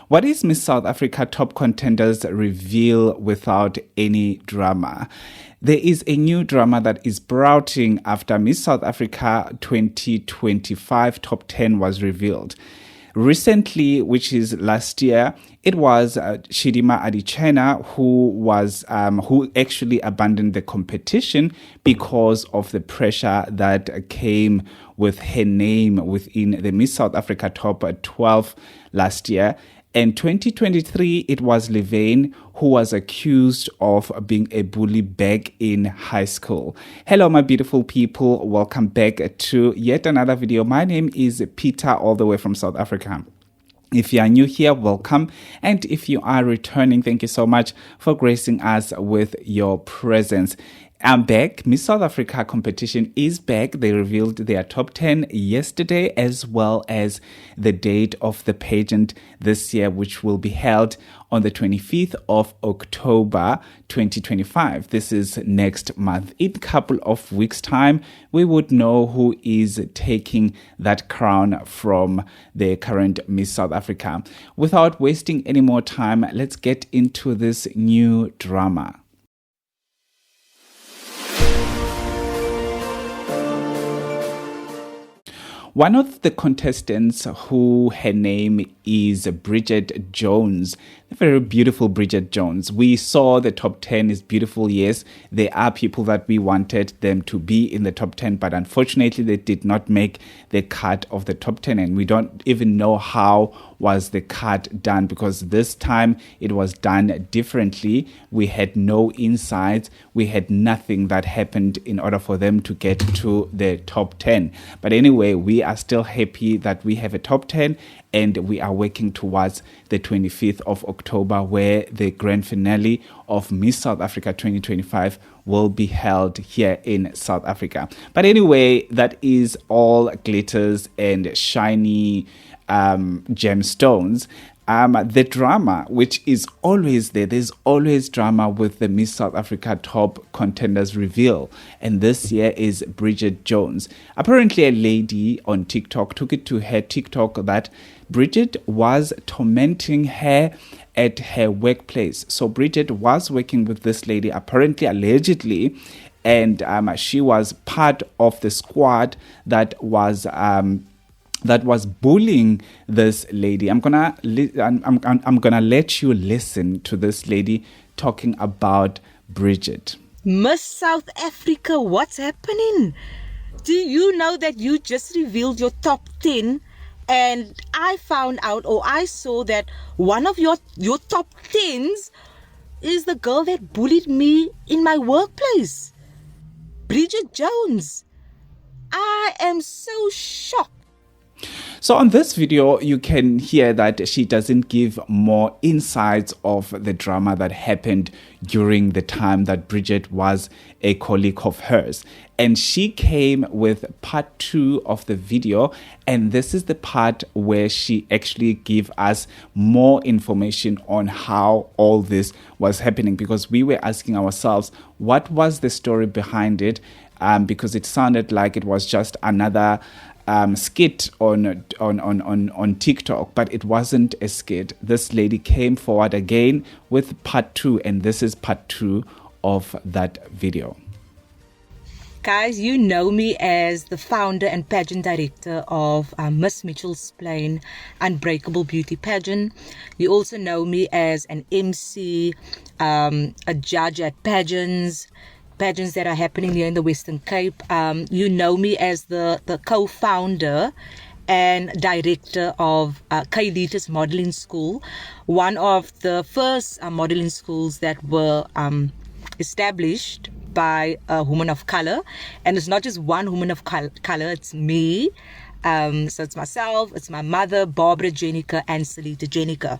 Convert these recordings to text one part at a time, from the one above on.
What is Miss South Africa top contenders reveal without any drama? There is a new drama that is sprouting after Miss South Africa 2025 top 10 was revealed. Recently, which is last year, it was Chidimma Adicena who actually abandoned the competition because of the pressure that came with her name within the Miss South Africa top 12 last year. In 2023, it was Levain who was accused of being a bully back in high school. Hello, my beautiful people. Welcome back to yet another video. My name is Peter, all the way from South Africa. If you are new here, welcome. And if you are returning, thank you so much for gracing us with your presence. I'm back. Miss South Africa competition is back. They revealed their top 10 yesterday, as well as the date of the pageant this year, which will be held on the 25th of October 2025. This is next month. In a couple of weeks' time, we would know who is taking that crown from the current Miss South Africa. Without wasting any more time, let's get into this new drama. One of the contestants who her name is Bridget Jones, a very beautiful Bridget Jones. We saw the top 10 is beautiful. Yes, there are people that we wanted them to be in the top 10, but unfortunately they did not make the cut of the top 10, and we don't even know how was the cut done, because this time it was done differently. We had no insights. We had nothing that happened in order for them to get to the top 10. But anyway, we are still happy that we have a top 10, and we are working towards the 25th of October, where the grand finale of Miss South Africa 2025 will be held here in South Africa. But anyway, that is all glitters and shiny gemstones. The drama, which is always there's always drama with the Miss South Africa top contenders reveal. And this year is Bridget Jones. Apparently, a lady on TikTok took it to her TikTok that Bridget was tormenting her at her workplace. So Bridget was working with this lady, apparently, allegedly, and she was part of the squad that was bullying this lady. I'm gonna let you listen to this lady talking about Bridget. Miss South Africa, what's happening? Do you know that you just revealed your top 10? And I found out, or I saw that one of your top 10s is the girl that bullied me in my workplace, Bridget Jones. I am so shocked. So on this video, you can hear that she doesn't give more insights of the drama that happened during the time that Bridget was a colleague of hers. And she came with part 2 of the video. And this is the part where she actually gave us more information on how all this was happening. Because we were asking ourselves, what was the story behind it? Because it sounded like it was just another skit on TikTok, but it wasn't a skit. This lady came forward again with part 2, and this is part 2 of that video. Guys, you know me as the founder and pageant director of Miss Mitchell's Plain Unbreakable Beauty Pageant. You also know me as an MC, a judge at pageants that are happening here in the Western Cape. You know me as the co-founder and director of Kailitas Modeling School, one of the first modeling schools that were established by a woman of color. And it's not just one woman of color, it's me. So it's myself, it's my mother, Barbara Jenica, and Salita Jenica.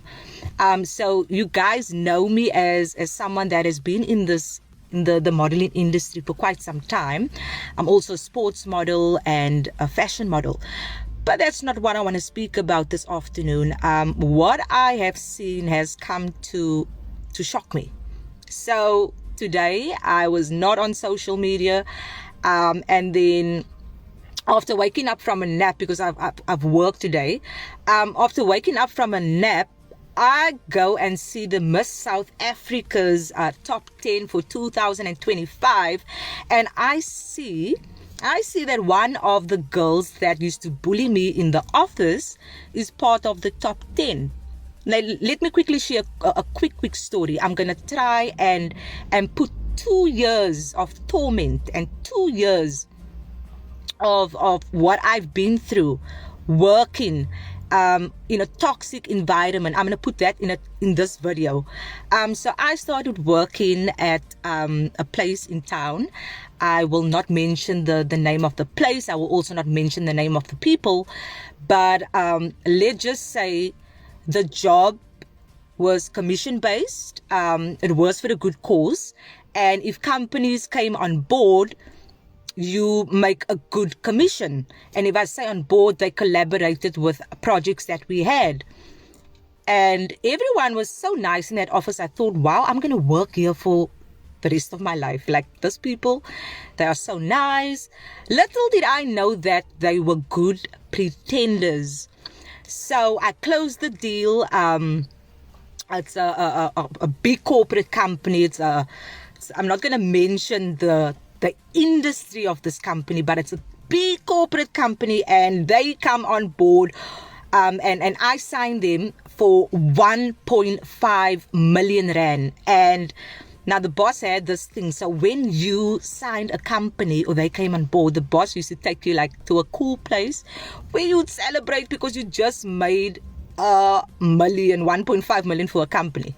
So you guys know me as someone that has been in the modeling industry for quite some time. I'm also a sports model and a fashion model. But that's not what I want to speak about this afternoon. What I have seen has come to shock me. So today I was not on social media, and then after waking up from a nap, because I've worked today, after waking up from a nap, I go and see the Miss South Africa's top 10 for 2025, and I see that one of the girls that used to bully me in the office is part of the top 10. Now, let me quickly share a quick story. I'm going to try and put 2 years of torment and 2 years of what I've been through working in a toxic environment. I'm going to put that in this video. So I started working at a place in town. I will not mention the name of the place. I will also not mention the name of the people. But let's just say the job was commission based. It was for a good cause. And if companies came on board, you make a good commission. And if I say on board, they collaborated with projects that we had. And everyone was so nice in that office. I thought, wow, I'm going to work here for the rest of my life. Like, these people, they are so nice. Little did I know that they were good pretenders. So I closed the deal. It's a big corporate company. I'm not going to mention the industry of this company, but it's a big corporate company, and they come on board, and I signed them for 1.5 million rand. And now the boss had this thing. So when you signed a company or they came on board, the boss used to take you like to a cool place where you'd celebrate because you just made 1.5 million for a company.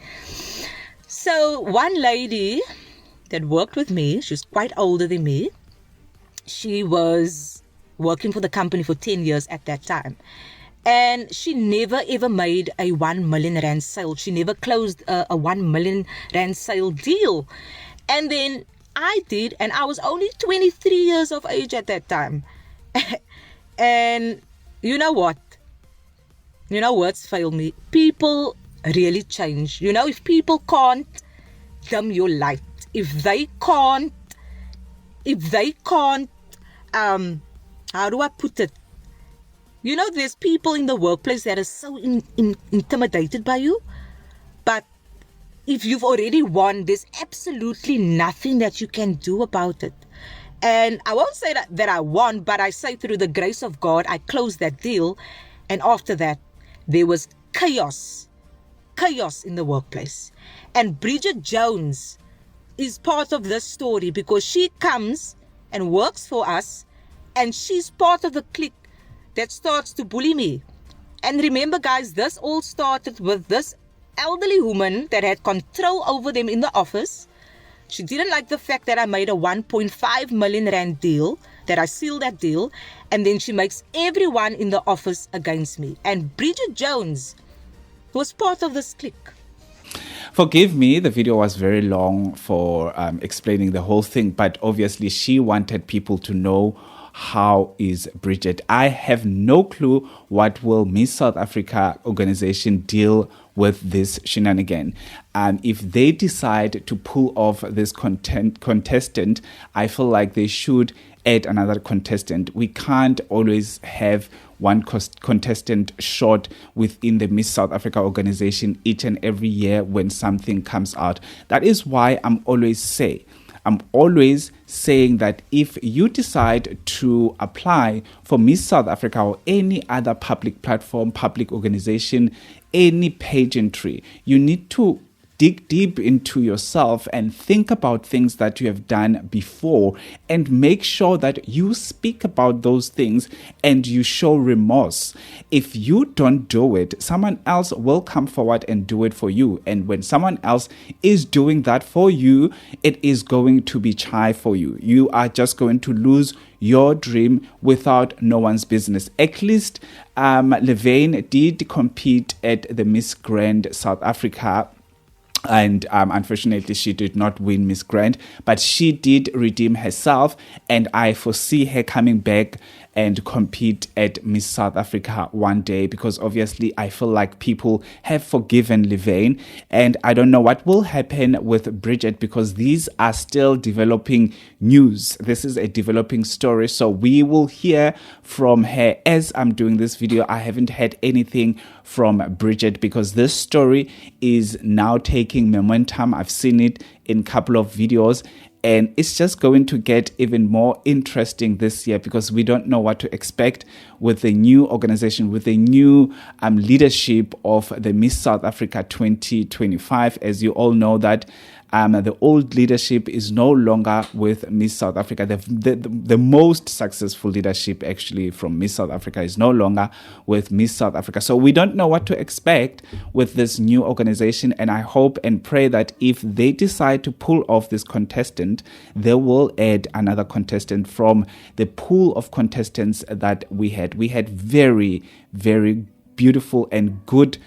So one lady that worked with me, she was quite older than me. She was working for the company for 10 years at that time. And she never ever made a 1 million rand sale. She never closed a 1 million rand sale deal. And then I did, and I was only 23 years of age at that time. And you know what? You know, words fail me. People really change. You know, if people can't dim your light, if they can't, how do I put it? You know, there's people in the workplace that are so intimidated by you. But if you've already won, there's absolutely nothing that you can do about it. And I won't say that I won, but I say through the grace of God, I closed that deal. And after that, there was chaos in the workplace. And Bridget Jones is part of this story because she comes and works for us, and she's part of the clique that starts to bully me. And remember, guys, this all started with this elderly woman that had control over them in the office. She didn't like the fact that I made a 1.5 million rand deal, that I sealed that deal, and then she makes everyone in the office against me. And Bridget Jones was part of this clique. Forgive me, the video was very long for explaining the whole thing, but obviously she wanted people to know how is Bridget. I have no clue what will Miss South Africa organization deal with this shenanigan. And if they decide to pull off this contestant, I feel like they should add another contestant. We can't always have one contestant short within the Miss South Africa organization each and every year when something comes out. That is why I'm always saying that if you decide to apply for Miss South Africa or any other public platform, public organization, any pageantry, you need to dig deep into yourself and think about things that you have done before, and make sure that you speak about those things and you show remorse. If you don't do it, someone else will come forward and do it for you. And when someone else is doing that for you, it is going to be chai for you. You are just going to lose your dream without no one's business. At least Levain did compete at the Miss Grand South Africa, and unfortunately she did not win Miss Grand, but she did redeem herself, and I foresee her coming back and compete at Miss South Africa one day, because obviously I feel like people have forgiven Levain, and I don't know what will happen with Bridget, because these are still developing news. This is a developing story, so we will hear from her as I'm doing this video. I haven't had anything from Bridget because this story is now taking momentum. I've seen it in a couple of videos, and it's just going to get even more interesting this year, because we don't know what to expect with the new organization, with the new leadership of the Miss South Africa 2025. As you all know that the old leadership is no longer with Miss South Africa. The most successful leadership actually from Miss South Africa is no longer with Miss South Africa. So we don't know what to expect with this new organization. And I hope and pray that if they decide to pull off this contestant, they will add another contestant from the pool of contestants that we had. We had very, very beautiful and good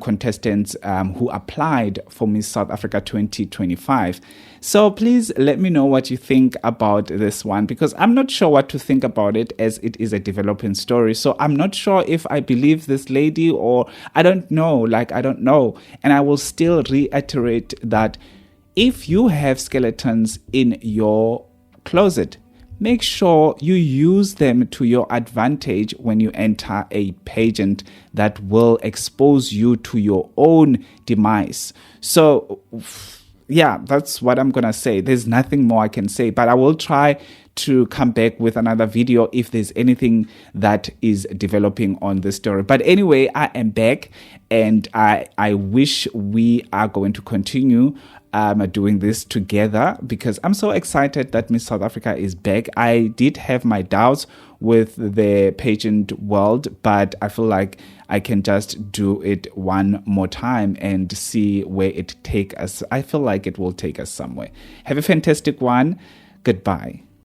contestants who applied for Miss South Africa 2025. So please let me know what you think about this one, because I'm not sure what to think about it, as it is a developing story. So I'm not sure if I believe this lady, or I don't know. And I will still reiterate that if you have skeletons in your closet, make sure you use them to your advantage when you enter a pageant that will expose you to your own demise. So, yeah, that's what I'm going to say. There's nothing more I can say, but I will try to come back with another video if there's anything that is developing on this story. But anyway, I am back, and I wish we are going to continue doing this together, because I'm so excited that Miss South Africa is back. I did have my doubts with the pageant world, but I feel like I can just do it one more time and see where it takes us. I feel like it will take us somewhere. Have a fantastic one. Goodbye.